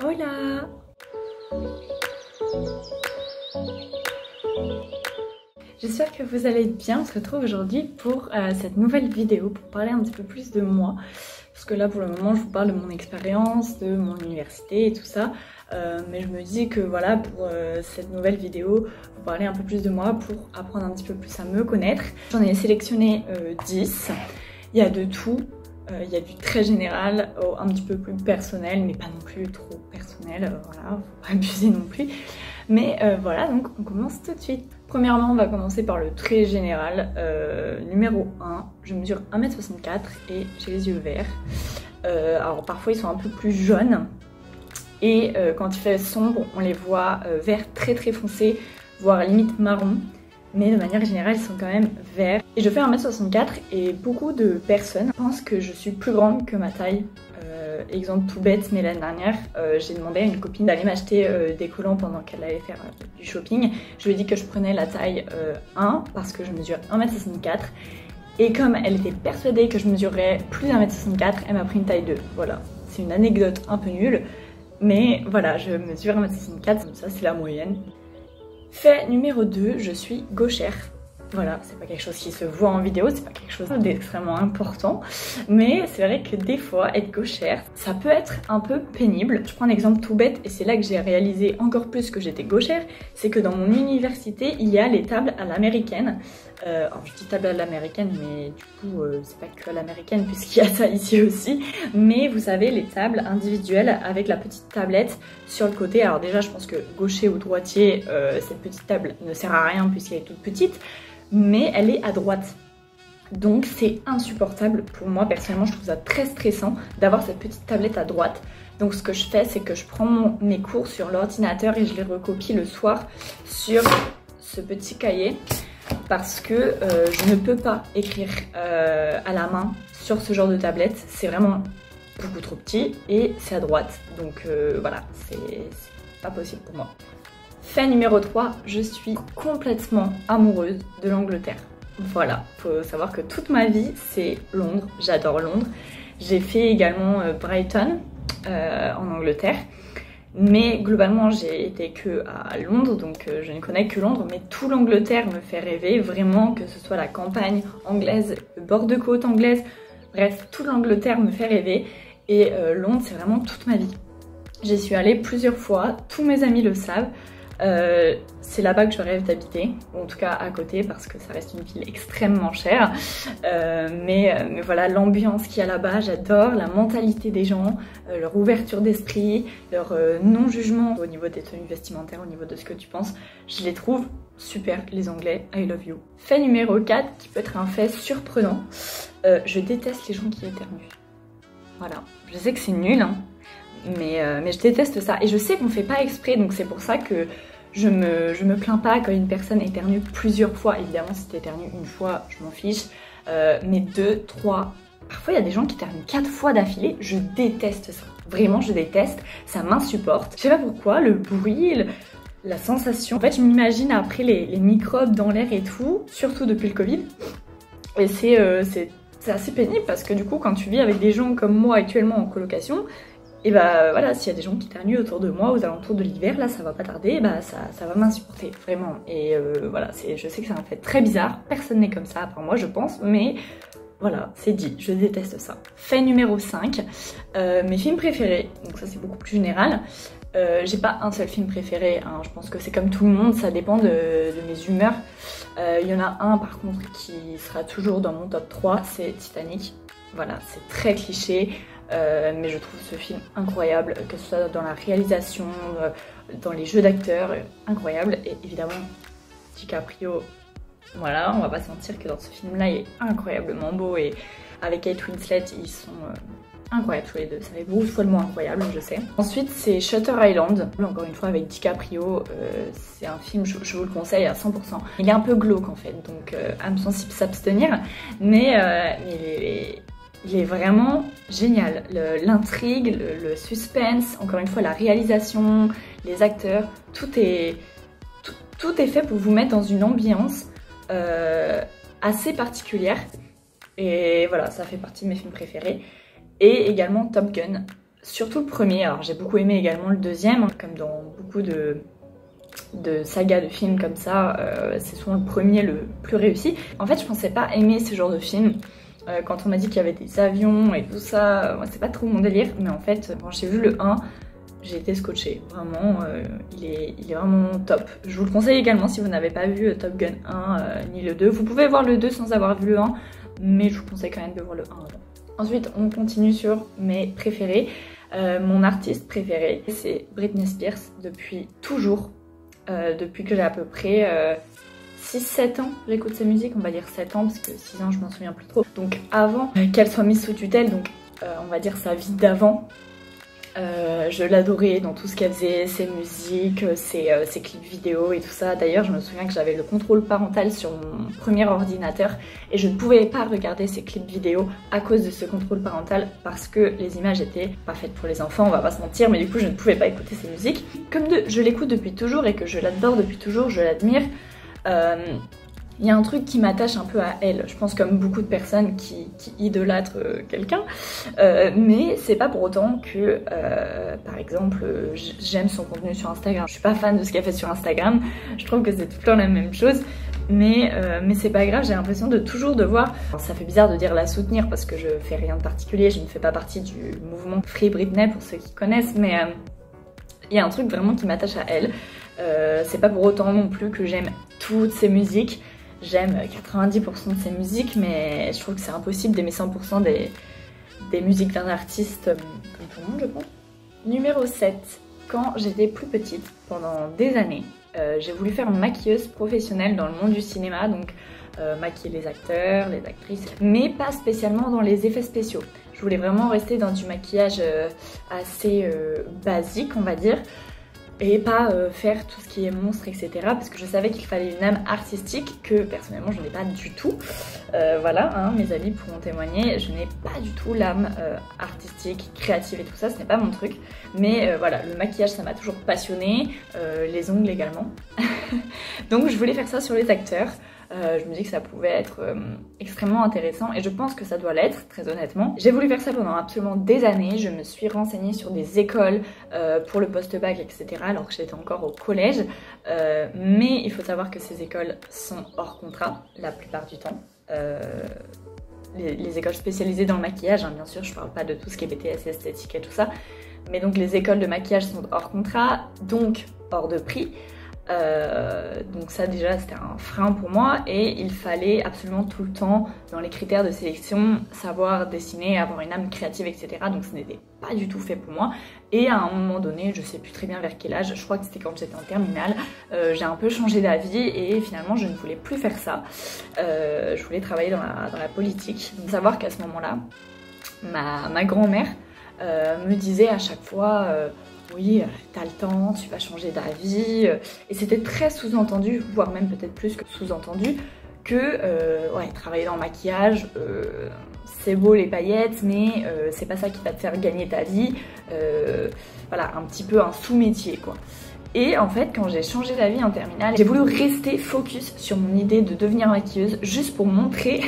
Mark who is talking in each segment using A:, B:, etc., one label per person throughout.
A: Hola! J'espère que vous allez bien. On se retrouve aujourd'hui pour cette nouvelle vidéo pour parler un petit peu plus de moi. Parce que là pour le moment je vous parle de mon expérience, de mon université et tout ça. Mais je me dis que voilà, pour cette nouvelle vidéo, vous parler un peu plus de moi pour apprendre un petit peu plus à me connaître. J'en ai sélectionné 10. Il y a de tout. Il y a du très général au un petit peu plus personnel, mais pas non plus trop personnel. Voilà, faut pas abuser non plus. Mais voilà, donc on commence tout de suite. Premièrement, on va commencer par le très général. Numéro 1, je mesure 1m64 et j'ai les yeux verts. Alors parfois ils sont un peu plus jaunes. Et quand il fait sombre, on les voit verts très très foncés, voire limite marron. Mais de manière générale, ils sont quand même verts. Et je fais 1m64 et beaucoup de personnes pensent que je suis plus grande que ma taille. Exemple tout bête, mais l'année dernière, j'ai demandé à une copine d'aller m'acheter des collants pendant qu'elle allait faire du shopping. Je lui ai dit que je prenais la taille 1 parce que je mesure 1m64. Et comme elle était persuadée que je mesurerais plus d'1m64, elle m'a pris une taille 2. Voilà, c'est une anecdote un peu nulle. Mais voilà, je mesure 1m64, ça c'est la moyenne. Fait numéro 2, je suis gauchère. Voilà, c'est pas quelque chose qui se voit en vidéo, c'est pas quelque chose d'extrêmement important. Mais c'est vrai que des fois, être gauchère, ça peut être un peu pénible. Je prends un exemple tout bête et c'est là que j'ai réalisé encore plus que j'étais gauchère. C'est que dans mon université, il y a les tables à l'américaine. Alors je dis table à l'américaine, mais du coup, c'est pas que à l'américaine puisqu'il y a ça ici aussi. Mais vous savez, les tables individuelles avec la petite tablette sur le côté. Alors déjà, je pense que gaucher ou droitier, cette petite table ne sert à rien puisqu'elle est toute petite. Mais elle est à droite. Donc c'est insupportable pour moi, personnellement je trouve ça très stressant d'avoir cette petite tablette à droite. Donc ce que je fais, c'est que je prends mes cours sur l'ordinateur et je les recopie le soir sur ce petit cahier. Parce que je ne peux pas écrire à la main sur ce genre de tablette. C'est vraiment beaucoup trop petit et c'est à droite. Donc voilà, c'est pas possible pour moi. Fait numéro 3, je suis complètement amoureuse de l'Angleterre. Voilà, faut savoir que toute ma vie c'est Londres, j'adore Londres. J'ai fait également Brighton en Angleterre. Mais globalement j'ai été que à Londres, donc je ne connais que Londres. Mais tout l'Angleterre me fait rêver, vraiment, que ce soit la campagne anglaise, le bord de côte anglaise. Bref, toute l'Angleterre me fait rêver. Et Londres c'est vraiment toute ma vie. J'y suis allée plusieurs fois, tous mes amis le savent. C'est là-bas que je rêve d'habiter, ou en tout cas à côté parce que ça reste une ville extrêmement chère. Mais voilà, l'ambiance qu'il y a là-bas, j'adore, la mentalité des gens, leur ouverture d'esprit, leur non-jugement au niveau des tenues vestimentaires, au niveau de ce que tu penses. Je les trouve super, les Anglais, I love you. Fait numéro 4, qui peut être un fait surprenant, je déteste les gens qui éternuent. Voilà, je sais que c'est nul, hein. Mais je déteste ça et je sais qu'on fait pas exprès, donc c'est pour ça que je me plains pas quand une personne éternue plusieurs fois. Évidemment si t'éternues une fois je m'en fiche, mais 2, 3, parfois il y a des gens qui éternuent 4 fois d'affilée. Je déteste ça, vraiment je déteste, ça m'insupporte. Je sais pas pourquoi, le bruit, la sensation, en fait je m'imagine après les microbes dans l'air et tout, surtout depuis le Covid. Et c'est assez pénible parce que du coup quand tu vis avec des gens comme moi actuellement en colocation, et bah voilà, s'il y a des gens qui éternuent autour de moi aux alentours de l'hiver, là ça va pas tarder, bah ça va m'insupporter, vraiment. Et voilà, je sais que c'est un fait très bizarre, personne n'est comme ça à part moi je pense, mais voilà, c'est dit, je déteste ça. Fait numéro 5, mes films préférés, donc ça c'est beaucoup plus général. J'ai pas un seul film préféré, hein. Je pense que c'est comme tout le monde, ça dépend de mes humeurs. Il y en a un par contre qui sera toujours dans mon top 3, c'est Titanic. Voilà, c'est très cliché. Mais je trouve ce film incroyable, que ce soit dans la réalisation, dans les jeux d'acteurs, incroyable. Et évidemment, DiCaprio, voilà, on va pas se mentir que dans ce film-là, il est incroyablement beau. Et avec Kate Winslet, ils sont incroyables tous les deux. Ça fait beaucoup de fois le mot incroyable, je sais. Ensuite, c'est Shutter Island, encore une fois avec DiCaprio. C'est un film, je vous le conseille à 100%. Il est un peu glauque en fait, donc âme sensible s'abstenir. Mais il est vraiment génial. L'intrigue, le suspense, encore une fois la réalisation, les acteurs, tout est fait pour vous mettre dans une ambiance assez particulière. Et voilà, ça fait partie de mes films préférés. Et également Top Gun. surtout le premier. Alors j'ai beaucoup aimé également le deuxième, comme dans beaucoup de sagas de films comme ça, c'est souvent le premier le plus réussi. En fait je pensais pas aimer ce genre de film. Quand on m'a dit qu'il y avait des avions et tout ça, moi c'est pas trop mon délire, mais en fait quand j'ai vu le 1, j'ai été scotchée. Vraiment, il est vraiment top. Je vous le conseille également si vous n'avez pas vu Top Gun 1 ni le 2. Vous pouvez voir le 2 sans avoir vu le 1, mais je vous conseille quand même de voir le 1 avant. Ensuite on continue sur mes préférés. Mon artiste préféré c'est Britney Spears depuis toujours. Depuis que j'ai à peu près 6-7 ans, j'écoute sa musique, on va dire 7 ans parce que 6 ans je m'en souviens plus trop. Donc avant qu'elle soit mise sous tutelle, donc on va dire sa vie d'avant, je l'adorais dans tout ce qu'elle faisait, ses musiques, ses clips vidéo et tout ça. D'ailleurs je me souviens que j'avais le contrôle parental sur mon premier ordinateur et je ne pouvais pas regarder ses clips vidéo à cause de ce contrôle parental parce que les images étaient pas faites pour les enfants, on va pas se mentir, mais du coup je ne pouvais pas écouter ses musiques. Comme je l'écoute depuis toujours et que je l'adore depuis toujours, je l'admire. Il y a un truc qui m'attache un peu à elle, je pense comme beaucoup de personnes qui idolâtrent quelqu'un, mais c'est pas pour autant que, par exemple, j'aime son contenu sur Instagram. Je suis pas fan de ce qu'elle fait sur Instagram, je trouve que c'est tout le temps la même chose, mais c'est pas grave, j'ai l'impression de toujours devoir... Alors, ça fait bizarre de dire la soutenir parce que je fais rien de particulier, je ne fais pas partie du mouvement Free Britney pour ceux qui connaissent, mais il y a un truc vraiment qui m'attache à elle. C'est pas pour autant non plus que j'aime toutes ses musiques. J'aime 90% de ses musiques, mais je trouve que c'est impossible d'aimer 100% des musiques d'un artiste comme tout le monde, je pense. Numéro 7. Quand j'étais plus petite, pendant des années, j'ai voulu faire une maquilleuse professionnelle dans le monde du cinéma, donc maquiller les acteurs, les actrices, mais pas spécialement dans les effets spéciaux. Je voulais vraiment rester dans du maquillage assez basique, on va dire, et pas faire tout ce qui est monstre, etc. parce que je savais qu'il fallait une âme artistique que personnellement je n'ai pas du tout. Voilà, hein, mes amis pourront témoigner, je n'ai pas du tout l'âme artistique, créative et tout ça, ce n'est pas mon truc. Mais voilà, le maquillage ça m'a toujours passionnée, les ongles également. Donc je voulais faire ça sur les acteurs. Je me dis que ça pouvait être extrêmement intéressant et je pense que ça doit l'être, très honnêtement. J'ai voulu faire ça pendant absolument des années, je me suis renseignée sur des écoles pour le post-bac, etc. alors que j'étais encore au collège, mais il faut savoir que ces écoles sont hors contrat la plupart du temps. Les écoles spécialisées dans le maquillage, hein, bien sûr, je parle pas de tout ce qui est BTS, esthétique et tout ça, mais donc les écoles de maquillage sont hors contrat, donc hors de prix. Donc ça déjà c'était un frein pour moi et il fallait absolument tout le temps dans les critères de sélection savoir dessiner, avoir une âme créative, etc. donc ce n'était pas du tout fait pour moi et à un moment donné, je sais plus très bien vers quel âge, je crois que c'était quand j'étais en terminale, j'ai un peu changé d'avis et finalement je ne voulais plus faire ça. Je voulais travailler dans la politique. Donc savoir qu'à ce moment-là ma grand-mère me disait à chaque fois oui, t'as le temps, tu vas changer d'avis. Et c'était très sous-entendu, voire même peut-être plus que sous-entendu, que ouais, travailler dans le maquillage, c'est beau les paillettes, mais c'est pas ça qui va te faire gagner ta vie. Voilà, un petit peu un sous-métier quoi. Et en fait, quand j'ai changé d'avis en terminale, j'ai voulu rester focus sur mon idée de devenir maquilleuse, juste pour montrer,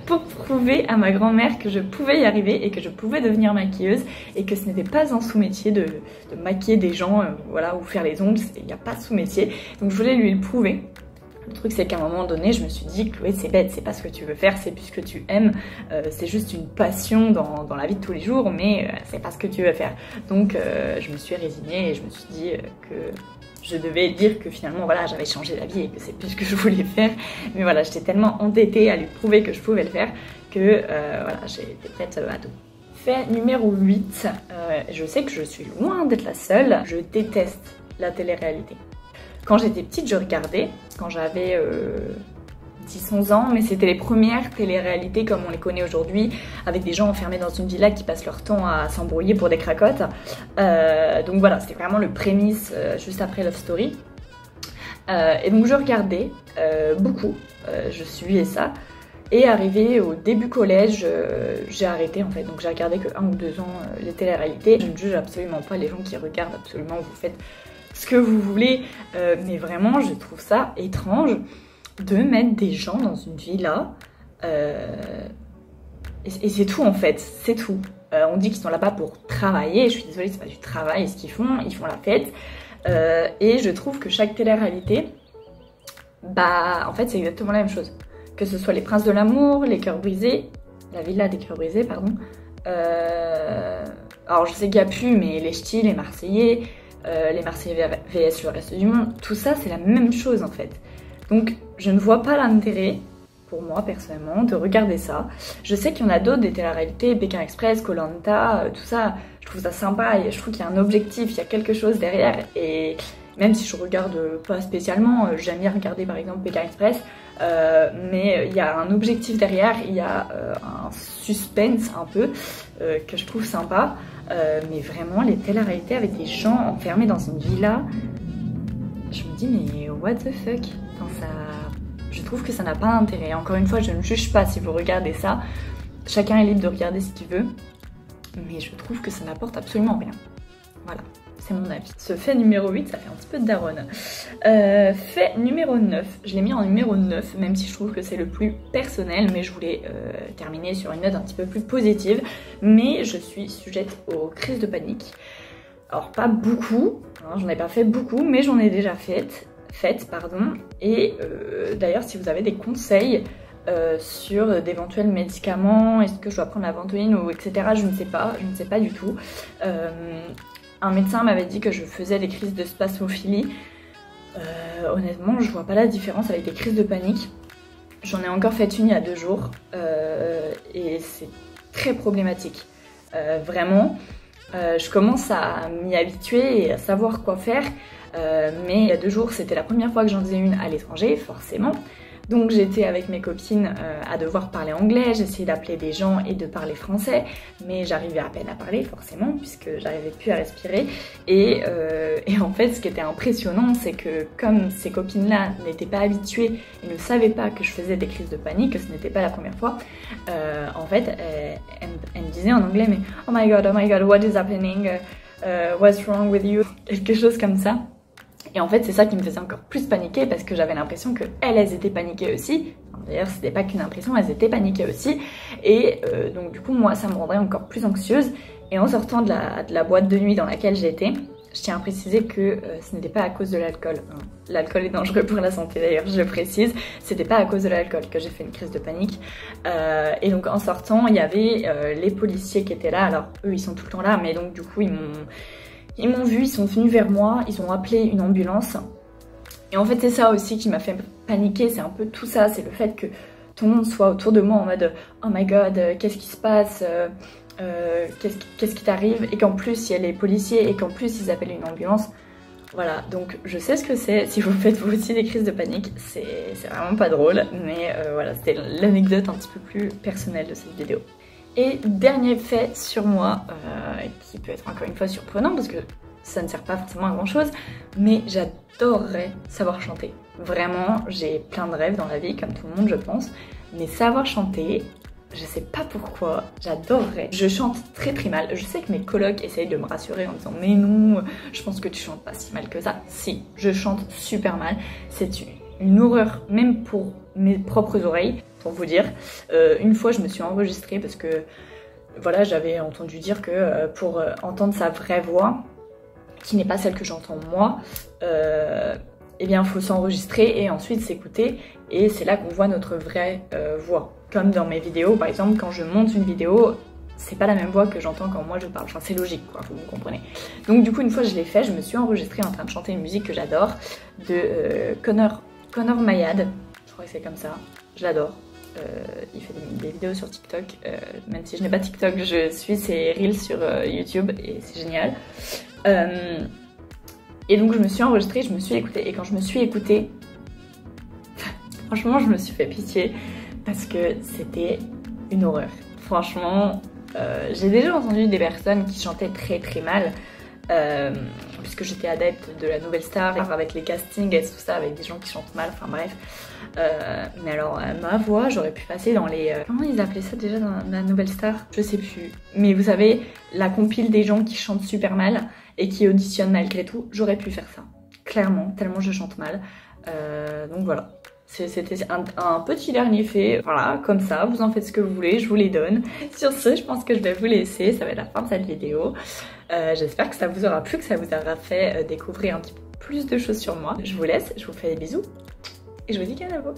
A: pour prouver à ma grand-mère que je pouvais y arriver et que je pouvais devenir maquilleuse et que ce n'était pas un sous-métier de maquiller des gens, voilà, ou faire les ongles, il n'y a pas de sous-métier. Donc je voulais lui le prouver. Le truc c'est qu'à un moment donné je me suis dit Chloé c'est bête, c'est pas ce que tu veux faire, c'est plus ce que tu aimes, c'est juste une passion dans la vie de tous les jours mais c'est pas ce que tu veux faire. Donc je me suis résignée et je me suis dit que je devais dire que finalement voilà j'avais changé d'avis et que c'est plus ce que je voulais faire. Mais voilà, j'étais tellement entêtée à lui prouver que je pouvais le faire que voilà, j'ai été prête à tout. Fait numéro 8, je sais que je suis loin d'être la seule, je déteste la télé-réalité. Quand j'étais petite, je regardais, quand j'avais 10-11 ans, mais c'était les premières télé-réalités comme on les connaît aujourd'hui, avec des gens enfermés dans une villa qui passent leur temps à s'embrouiller pour des cracottes. Donc voilà, c'était vraiment le prémisse juste après Love Story. Et donc je regardais beaucoup, je suivais ça. Et arrivé au début collège, j'ai arrêté en fait, donc j'ai regardé que 1 ou 2 ans les télé-réalités. Je ne juge absolument pas les gens qui regardent, absolument, vous faites ce que vous voulez, mais vraiment je trouve ça étrange de mettre des gens dans une villa et c'est tout en fait, c'est tout. On dit qu'ils sont là-bas pour travailler. Je suis désolée, c'est pas du travail ce qu'ils font la fête. Et je trouve que chaque télé-réalité, bah en fait c'est exactement la même chose. Que ce soit les Princes de l'amour, les cœurs brisés, la villa des cœurs brisés, pardon. Alors je sais qu'il n'y a plus, mais les Ch'tis, les Marseillais VS le reste du monde, tout ça c'est la même chose en fait. Donc je ne vois pas l'intérêt, pour moi personnellement, de regarder ça. Je sais qu'il y en a d'autres, des télé-réalités, Pékin Express, Koh Lanta, tout ça, je trouve ça sympa et je trouve qu'il y a un objectif, il y a quelque chose derrière. Et même si je regarde pas spécialement, j'aime bien regarder par exemple Pékin Express, mais il y a un objectif derrière, il y a un suspense un peu que je trouve sympa. Mais vraiment les télé-réalités avec des gens enfermés dans une villa, je me dis mais what the fuck, enfin, ça... Je trouve que ça n'a pas d'intérêt. Encore une fois, je ne juge pas si vous regardez ça. Chacun est libre de regarder ce qu'il veut. Mais je trouve que ça n'apporte absolument rien. Voilà, c'est mon avis. Ce fait numéro 8, ça fait un petit peu de daronne. Fait numéro 9, je l'ai mis en numéro 9, même si je trouve que c'est le plus personnel. Mais je voulais terminer sur une note un petit peu plus positive. Mais je suis sujette aux crises de panique. Alors pas beaucoup, hein, j'en ai pas fait beaucoup, mais j'en ai déjà faites, pardon. Et d'ailleurs, si vous avez des conseils sur d'éventuels médicaments, est-ce que je dois prendre la ventoline ou etc., je ne sais pas du tout. Un médecin m'avait dit que je faisais des crises de spasmophilie. Honnêtement, je vois pas la différence avec des crises de panique. J'en ai encore fait une il y a 2 jours et c'est très problématique. Vraiment, je commence à m'y habituer et à savoir quoi faire. Mais il y a 2 jours, c'était la première fois que j'en faisais une à l'étranger, forcément. Donc j'étais avec mes copines à devoir parler anglais, j'essayais d'appeler des gens et de parler français, mais j'arrivais à peine à parler forcément puisque j'arrivais plus à respirer. Et en fait ce qui était impressionnant, c'est que comme ces copines-là n'étaient pas habituées et ne savaient pas que je faisais des crises de panique, que ce n'était pas la première fois, en fait elles me disaient en anglais mais oh my god, what is happening, what's wrong with you, quelque chose comme ça. Et en fait, c'est ça qui me faisait encore plus paniquer parce que j'avais l'impression que elles étaient paniquées aussi. D'ailleurs, c'était pas qu'une impression, elles étaient paniquées aussi. Et donc du coup, moi, ça me rendrait encore plus anxieuse. Et en sortant de la boîte de nuit dans laquelle j'étais, je tiens à préciser que ce n'était pas à cause de l'alcool. L'alcool est dangereux pour la santé d'ailleurs, je le précise. C'était pas à cause de l'alcool que j'ai fait une crise de panique. Et donc en sortant, il y avait les policiers qui étaient là. Alors eux, ils sont tout le temps là, mais donc du coup, ils m'ont vu, ils sont venus vers moi, ils ont appelé une ambulance. Et en fait, c'est ça aussi qui m'a fait paniquer, c'est un peu tout ça, c'est le fait que tout le monde soit autour de moi en mode oh my god, qu'est-ce qui se passe, qu'est-ce qui t'arrive, et qu'en plus il y a les policiers et qu'en plus ils appellent une ambulance. Voilà, donc je sais ce que c'est, si vous faites vous aussi des crises de panique, c'est vraiment pas drôle, mais voilà, c'était l'anecdote un petit peu plus personnelle de cette vidéo. Et dernier fait sur moi, qui peut être encore une fois surprenant parce que ça ne sert pas forcément à grand chose, mais j'adorerais savoir chanter. Vraiment, j'ai plein de rêves dans la vie, comme tout le monde je pense, mais savoir chanter, je sais pas pourquoi, j'adorerais. Je chante très très mal, je sais que mes colocs essayent de me rassurer en disant mais non, je pense que tu chantes pas si mal que ça. Si, je chante super mal, c'est une horreur même pour mes propres oreilles. Pour vous dire, une fois je me suis enregistrée parce que voilà, j'avais entendu dire que pour entendre sa vraie voix, qui n'est pas celle que j'entends moi, eh bien il faut s'enregistrer et ensuite s'écouter, et c'est là qu'on voit notre vraie voix. Comme dans mes vidéos, par exemple, quand je monte une vidéo, c'est pas la même voix que j'entends quand moi je parle, enfin c'est logique quoi, vous me comprenez. Donc du coup une fois je l'ai fait, je me suis enregistrée en train de chanter une musique que j'adore, de Connor Mayad, je crois que c'est comme ça, je l'adore. Il fait des vidéos sur TikTok, même si je n'ai pas TikTok, je suis ses reels sur YouTube et c'est génial. Et donc je me suis enregistrée, je me suis écoutée, et quand je me suis écoutée, franchement je me suis fait pitié parce que c'était une horreur. Franchement, j'ai déjà entendu des personnes qui chantaient très très mal, puisque j'étais adepte de la Nouvelle Star avec les castings et tout ça, avec des gens qui chantent mal, enfin bref. Mais alors ma voix, j'aurais pu passer dans les... comment ils appelaient ça déjà dans la Nouvelle Star? Je sais plus. Mais vous savez, la compile des gens qui chantent super mal et qui auditionnent malgré tout, j'aurais pu faire ça. Clairement, tellement je chante mal. Donc voilà. C'était un petit dernier fait, voilà, comme ça, vous en faites ce que vous voulez, je vous les donne. Sur ce, je pense que je vais vous laisser, ça va être la fin de cette vidéo. J'espère que ça vous aura plu, que ça vous aura fait découvrir un petit peu plus de choses sur moi. Je vous laisse, je vous fais des bisous et je vous dis qu'à bientôt.